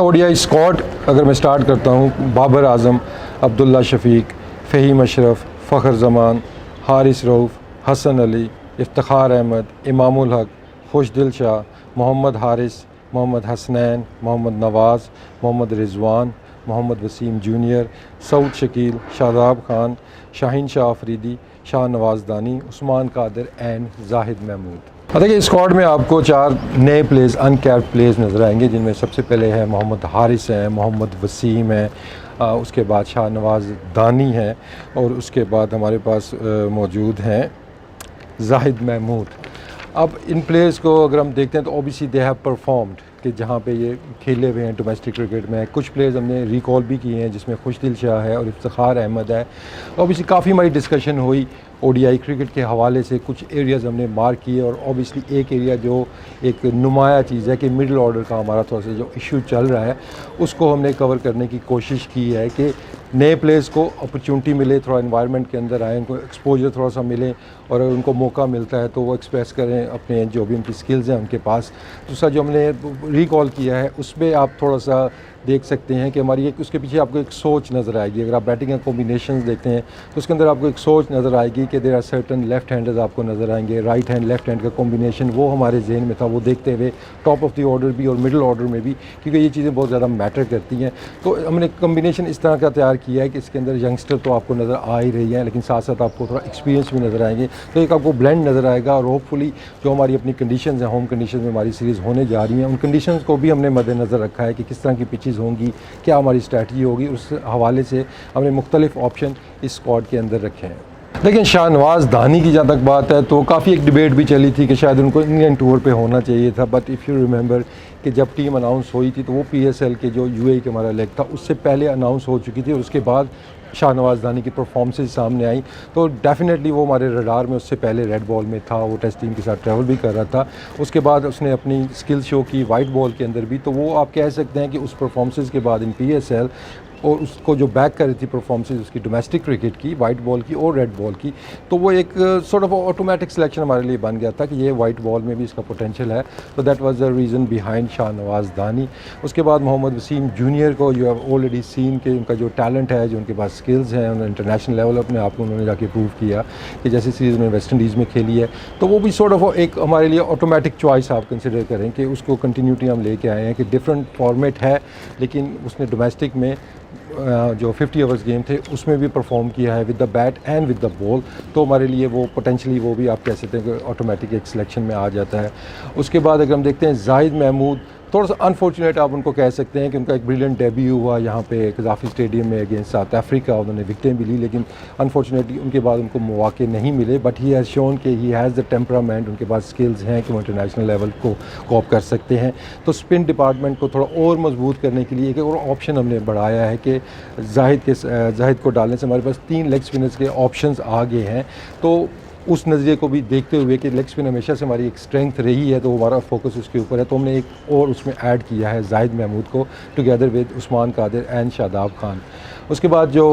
ODI squad अगर मैं start करता हूँ, बाबर आज़म, अब्दुल्ला शफीक, फ़हीम अशरफ, फ़खर ज़मान, हारिस रऊफ़, हसन अली, इफ्तिखार अहमद, इमामुल हक, खुशदिल शाह, मोहम्मद हारिस, मोहम्मद हसनैन, मोहम्मद नवाज़, मोहम्मद रिज़वान, मोहम्मद वसीम जूनियर, सऊद शकील, शादाब खान, शाहीन शाह अफरीदी, शाह नवाज़ दानी, उस्मान कादिर एंड जाहिद महमूद। देखिए, स्क्वाड में आपको 4 नए प्लेयर्स, अनकैप्ड प्लेयर्स नज़र आएंगे, जिनमें सबसे पहले है मोहम्मद हारिस हैं, मोहम्मद वसीम है, उसके बाद शाह नवाज़ दानी है और उसके बाद हमारे पास मौजूद हैं जाहिद महमूद। अब इन प्लेयर्स को अगर हम देखते हैं तो ओबियसली दे हैव परफॉर्म्ड कि जहाँ पे ये खेले हुए हैं डोमेस्टिक क्रिकेट में। कुछ प्लेयर्स हमने रिकॉल भी किए हैं, जिसमें खुशदिल शाह है और इफ्तिखार अहमद है। ओबियसली काफ़ी हमारी डिस्कशन हुई ओडीआई क्रिकेट के हवाले से, कुछ एरियाज़ हमने मार्क किए और ओबियसली एक एरिया जो एक नुमाया चीज़ है कि मिडिल ऑर्डर का हमारा थोड़ा सा जो इशू चल रहा है, उसको हमने कवर करने की कोशिश की है कि नए प्लेयर्स को अपॉर्चुनिटी मिले, थोड़ा एनवायरनमेंट के अंदर आए, उनको एक्सपोजर थोड़ा सा मिले और अगर उनको मौका मिलता है तो वो एक्सप्रेस करें अपने जो भी उनकी स्किल्स हैं उनके पास। दूसरा जो हमने रिकॉल किया है उसमें आप थोड़ा सा देख सकते हैं कि हमारी एक उसके पीछे आपको एक सोच नज़र आएगी। अगर आप बैटिंग के कॉम्बिनेशंस देखते हैं तो उसके अंदर आपको एक सोच नज़र आएगी कि there are certain left handers आपको नज़र आएंगे, राइट हैंड लेफ्ट हैंड का कॉम्बिनेशन वो हमारे जहन में था, वो देखते हुए टॉप ऑफ द ऑर्डर भी और मिडिल ऑर्डर में भी, क्योंकि ये चीज़ें बहुत ज़्यादा मैटर करती हैं। तो हमने कॉम्बिनेशन इस तरह का तैयार किया है कि इसके अंदर यंगस्टर तो आपको नज़र आ ही रही है, लेकिन साथ साथ आपको थोड़ा एक्सपीरियंस भी नज़र आएंगे, तो एक आपको ब्लेंड नज़र आएगा। और होपफुली जो हमारी अपनी कंडीशंस हैं, होम कंडीशन में हमारी सीरीज़ होने जा रही हैं, उन कंडीशंस को भी हमने मद्देनज़र रखा है कि किस तरह की पिचेज़ होंगी, क्या हमारी स्ट्रैटेजी होगी। उस हवाले से हमने मुख्तलिफ ऑप्शन इस स्क्वाड के अंदर रखे हैं। लेकिन शाह नवाज़ दानी की जहाँ तक बात है तो काफ़ी एक डिबेट भी चली थी कि शायद उनको इंग्लैंड टूर पे होना चाहिए था, बट इफ़ यू रिमेंबर कि जब टीम अनाउंस हुई थी तो वो पीएसएल के जो यूएई के हमारा लेग था उससे पहले अनाउंस हो चुकी थी और उसके बाद शाह नवाज़ दानी की परफॉर्मेंस सामने आई, तो डेफिनेटली वो हमारे रडार में उससे पहले रेड बॉल में था, वो टेस्ट टीम के साथ ट्रैवल भी कर रहा था। उसके बाद उसने अपनी स्किल शो की वाइट बॉल के अंदर भी, तो वो आप कह सकते हैं कि उस परफॉर्मेंस के बाद इन पीएसएल और उसको जो बैक कर रही थी परफॉर्मेंस उसकी डोमेस्टिक क्रिकेट की, वाइट बॉल की और रेड बॉल की, तो वो एक सॉर्ट ऑफ ऑटोमेटिक सिलेक्शन हमारे लिए बन गया था कि ये वाइट बॉल में भी इसका पोटेंशियल है। तो that was the reason behind Shah Nawaz Dahani. उसके बाद मोहम्मद वसीम जूनियर को यू हैव ऑलरेडी सीन कि उनका जो टैलेंट है, जो उनके पास स्किल्स हैं, उन्होंने इंटरनेशनल लेवल अपने आप को उन्होंने जाके प्रूव किया कि जैसे सीरीज़ में वेस्ट इंडीज़ में खेली है, तो वो भी सॉर्ट ऑफ एक हमारे लिए ऑटोमेटिक चॉइस आप कंसिडर करें कि उसको कंटिन्यूटी हम लेके आए हैं कि डिफरेंट फॉर्मेट है, लेकिन उसने डोमेस्टिक में जो 50 ओवर्स गेम थे उसमें भी परफॉर्म किया है with the bat and with the ball, तो हमारे लिए वो पोटेंशली वो भी आप कह सकते हैं कि ऑटोमेटिक एक सिलेक्शन में आ जाता है। उसके बाद अगर हम देखते हैं जाहिद महमूद, थोड़ा सा अनफॉर्चुनेट आप उनको कह सकते हैं कि उनका एक ब्रिलियंट डेब्यू हुआ यहाँ पे कज़ाफ़ी स्टेडियम में अगेंस्ट साउथ अफ्रीका, उन्होंने विकेटें भी ली, लेकिन अनफॉर्चुनेटली उनके बाद उनको मौके नहीं मिले, बट ही हैज़ शोन कि ही हैज़ द टेम्परामेंट, उनके पास स्किल्स हैं कि वो इंटरनेशनल लेवल को कॉप कर सकते हैं। तो स्पिन डिपार्टमेंट को थोड़ा और मजबूत करने के लिए एक और ऑप्शन हमने बढ़ाया है कि जाहिद को डालने से हमारे पास 3 लेग स्पिनर्स के ऑप्शन आ गए हैं। तो उस नज़रिए को भी देखते हुए कि लेग स्पिन हमेशा से हमारी एक स्ट्रेंथ रही है, तो हमारा फोकस उसके ऊपर है, तो हमने एक और उसमें ऐड किया है जाहिद महमूद को together with Usman Qadir and Shadab Khan. उसके बाद जो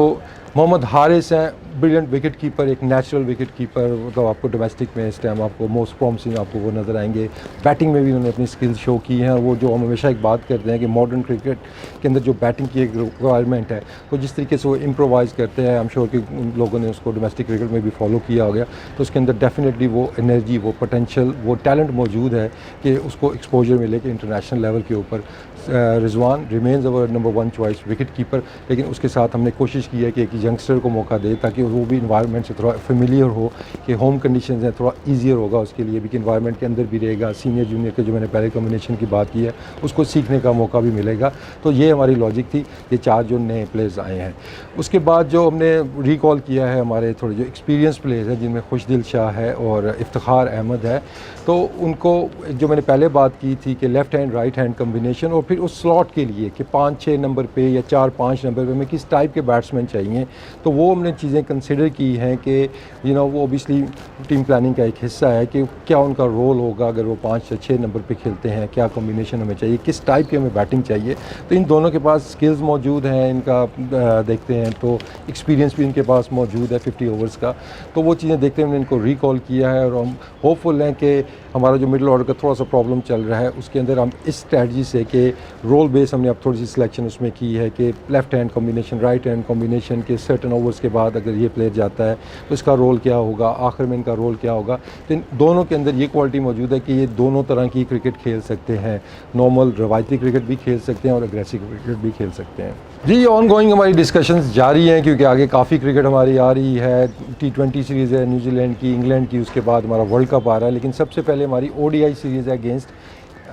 मोहम्मद हारिस हैं, ब्रिलियंट विकेट कीपर, एक नेचुरल विकेट कीपर, मतलब आपको डोमेस्टिक में इस टाइम आपको मोस्ट प्रॉमिसिंग आपको वो नज़र आएंगे। बैटिंग में भी उन्होंने अपनी स्किल्स शो की हैं और वो जो हम हमेशा एक बात करते हैं कि मॉडर्न क्रिकेट के अंदर जो बैटिंग की एक रिक्वायरमेंट है, तो जिस तरीके से वो इम्प्रोवाइज़ करते हैं, आई एम श्योर कि उन लोगों ने उसको डोमेस्टिक क्रिकेट में भी फॉलो किया हो गया, तो उसके अंदर डेफिनेटली वो एनर्जी, वो पोटेंशियल, वो टैलेंट मौजूद है कि उसको एक्सपोजर मिले कि इंटरनेशनल लेवल के ऊपर। Rizwan remains our number 1 choice wicket keeper, लेकिन उसके साथ हमने कोशिश की है कि एक यंगस्टर को मौका दे ताकि वो भी इन्वायरमेंट से थोड़ा फेमिलियर हो, कि होम कंडीशंस हैं, थोड़ा ईजियर होगा उसके लिए भी कि इन्वायरमेंट के अंदर भी रहेगा। सीनियर जूनियर के जो मैंने पहले कॉम्बिनेशन की बात की है उसको सीखने का मौका भी मिलेगा। तो ये हमारी लॉजिक थी, ये 4 जो नए प्लेयर्स आए हैं। उसके बाद जो हमने रिकॉल किया है हमारे थोड़े जो एक्सपीरियंस प्लेयर्स हैं, जिनमें खुशदिल शाह है और इफ्तिखार अहमद है, तो उनको जो मैंने पहले बात की थी कि left hand right hand combination और फिर उस स्लॉट के लिए कि 5-6 नंबर पे या 4-5 नंबर पे हमें किस टाइप के बैट्समैन चाहिए, तो वो हमने चीज़ें कंसिडर की हैं कि वो ओबियसली टीम प्लानिंग का एक हिस्सा है कि क्या उनका रोल होगा अगर वो 5 या 6 नंबर पे खेलते हैं, क्या कॉम्बिनेशन हमें चाहिए, किस टाइप की हमें बैटिंग चाहिए। तो इन दोनों के पास स्किल्स मौजूद हैं, इनका देखते हैं तो एक्सपीरियंस भी इनके पास मौजूद है 50 ओवर्स का, तो वो चीज़ें देखते हुए हमने इनको रिकॉल किया है। और हम होपफुल हैं कि हमारा जो मिडिल ऑर्डर का थोड़ा सा प्रॉब्लम चल रहा है उसके अंदर हम इस स्ट्रैटजी से कि रोल बेस हमने अब थोड़ी सी सिलेक्शन उसमें की है कि left hand combination, right hand combination के सर्टन ओवर्स के बाद अगर ये प्लेयर जाता है तो इसका रोल क्या होगा, आखिर में इनका रोल क्या होगा। तो इन दोनों के अंदर ये क्वालिटी मौजूद है कि ये दोनों तरह की क्रिकेट खेल सकते हैं, नॉर्मल रवायती क्रिकेट भी खेल सकते हैं और अग्रेसिव क्रिकेट भी खेल सकते हैं। जी, ऑन गोइंग हमारी डिस्कशंस जारी हैं क्योंकि आगे काफ़ी क्रिकेट हमारी आ रही है। T20 सीरीज़ है न्यूजीलैंड की, इंग्लैंड की, उसके बाद हमारा वर्ल्ड कप आ रहा है, लेकिन सबसे पहले हमारी ODI सीरीज़ है अगेंस्ट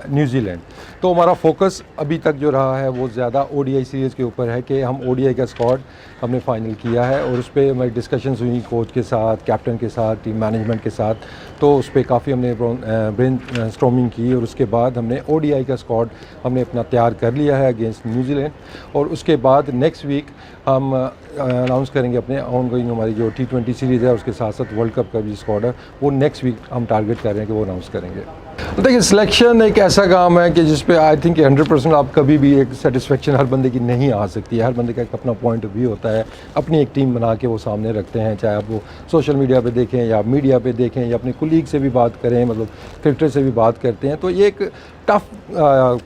न्यूजीलैंड। तो हमारा फोकस अभी तक जो रहा है वो ज़्यादा ODI सीरीज़ के ऊपर है कि हम ODI का स्क्वाड हमने फाइनल किया है और उस पर हमारी डिस्कशंस हुई कोच के साथ, कैप्टन के साथ, टीम मैनेजमेंट के साथ। तो उस पर काफ़ी हमने ब्रेन स्टॉर्मिंग की और उसके बाद हमने ODI का स्क्वाड हमने अपना तैयार कर लिया है अगेंस्ट न्यूजीलैंड। और उसके बाद नेक्स्ट वीक हम अनाउंस करेंगे अपने ऑन गोइंग हमारी जो T20 सीरीज़ है, उसके साथ साथ वर्ल्ड कप का भी स्क्वाड है वो नेक्स्ट वीक हम टारगेट कर रहे हैं कि वो अनाउंस करेंगे। तो देखिए, सिलेक्शन एक ऐसा काम है कि जिस पे आई थिंक 100% आप कभी भी एक सेटिस्फेक्शन हर बंदे की नहीं आ सकती है। हर बंदे का एक अपना पॉइंट ऑफ व्यू होता है, अपनी एक टीम बना के वो सामने रखते हैं, चाहे आप वो सोशल मीडिया पे देखें या मीडिया पे देखें या अपने कुलीग से भी बात करें, मतलब क्रिकेटर से भी बात करते हैं। तो ये एक टफ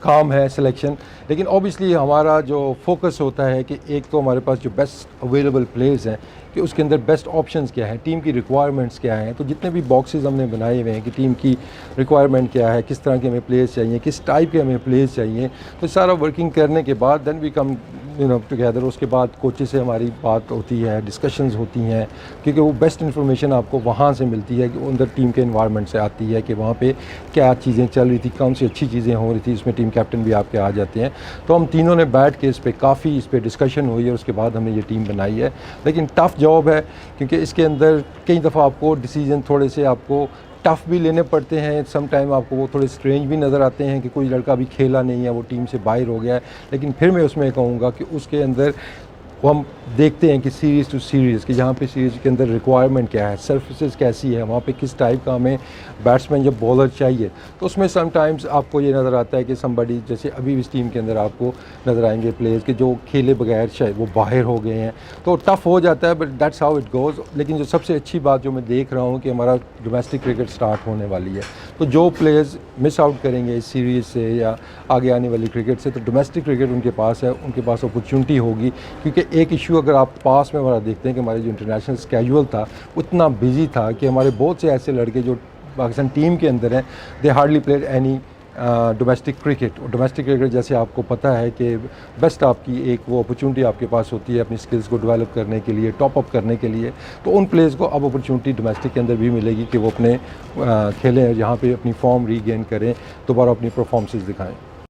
काम है सिलेक्शन, लेकिन ऑब्वियसली हमारा जो फोकस होता है कि एक तो हमारे पास जो बेस्ट अवेलेबल प्लेयर्स हैं कि उसके अंदर बेस्ट ऑप्शंस क्या हैं, टीम की रिक्वायरमेंट्स क्या हैं। तो जितने भी बॉक्सेस हमने बनाए हुए हैं कि टीम की रिक्वायरमेंट क्या है, किस तरह के हमें प्लेयर्स चाहिए, किस टाइप के हमें प्लेयर्स चाहिए, तो सारा वर्किंग करने के बाद देन वी कम टुगेदर। उसके बाद कोचेस से हमारी बात होती है, डिस्कशंस होती हैं, क्योंकि वो बेस्ट इन्फॉर्मेशन आपको वहाँ से मिलती है कि अंदर टीम के इन्वायरमेंट से आती है कि वहाँ पे क्या चीज़ें चल रही थी, कौन सी अच्छी चीज़ें हो रही थी। इसमें टीम कैप्टन भी आपके आ जाते हैं। तो हम तीनों ने बैठ के इस पर डिस्कशन हुई है, उसके बाद हमने ये टीम बनाई है। लेकिन टफ़ जॉब है क्योंकि इसके अंदर कई दफ़ा आपको डिसीजन थोड़े से आपको टफ़ भी लेने पड़ते हैं। सम टाइम आपको वो थोड़े स्ट्रेंज भी नज़र आते हैं कि कोई लड़का भी खेला नहीं है, वो टीम से बाहर हो गया है। लेकिन फिर मैं उसमें कहूँगा कि उसके अंदर वो हम देखते हैं कि सीरीज़ टू सीरीज़ कि जहाँ पे सीरीज़ के अंदर रिक्वायरमेंट क्या है, सर्फिसेज कैसी है, वहाँ पे किस टाइप का हमें बैट्समैन जब बॉलर चाहिए। तो उसमें समटाइम्स आपको ये नज़र आता है कि समबडी जैसे अभी इस टीम के अंदर आपको नज़र आएंगे प्लेयर्स के जो खेले बगैर शायद वो बाहर हो गए हैं, तो टफ़ हो जाता है, but that's how it goes. लेकिन जो सबसे अच्छी बात जो मैं देख रहा हूँ कि हमारा डोमेस्टिक क्रिकेट स्टार्ट होने वाली है, तो जो प्लेयर्स मिस आउट करेंगे इस सीरीज़ से या आगे आने वाली क्रिकेट से, तो डोमेस्टिक क्रिकेट उनके पास है, उनके पास अपॉर्चुनिटी होगी। क्योंकि एक इशू अगर आप पास में हमारा देखते हैं कि हमारे जो इंटरनेशनल स्केड्यूल था उतना बिजी था कि हमारे बहुत से ऐसे लड़के जो पाकिस्तान टीम के अंदर हैं, they hardly played any domestic cricket. और डोमेस्टिक क्रिकेट जैसे आपको पता है कि बेस्ट आपकी एक वो अपॉर्चुनिटी आपके पास होती है अपनी स्किल्स को डेवलप करने के लिए, टॉप अप करने के लिए। तो उन प्लेयर्स को अब अपॉर्चुनिटी डोमेस्टिक के अंदर भी मिलेगी कि वो अपने खेलें, जहाँ पे अपनी फॉर्म रीगेन करें, दोबारा अपनी परफॉर्मेंसेस दिखाएं।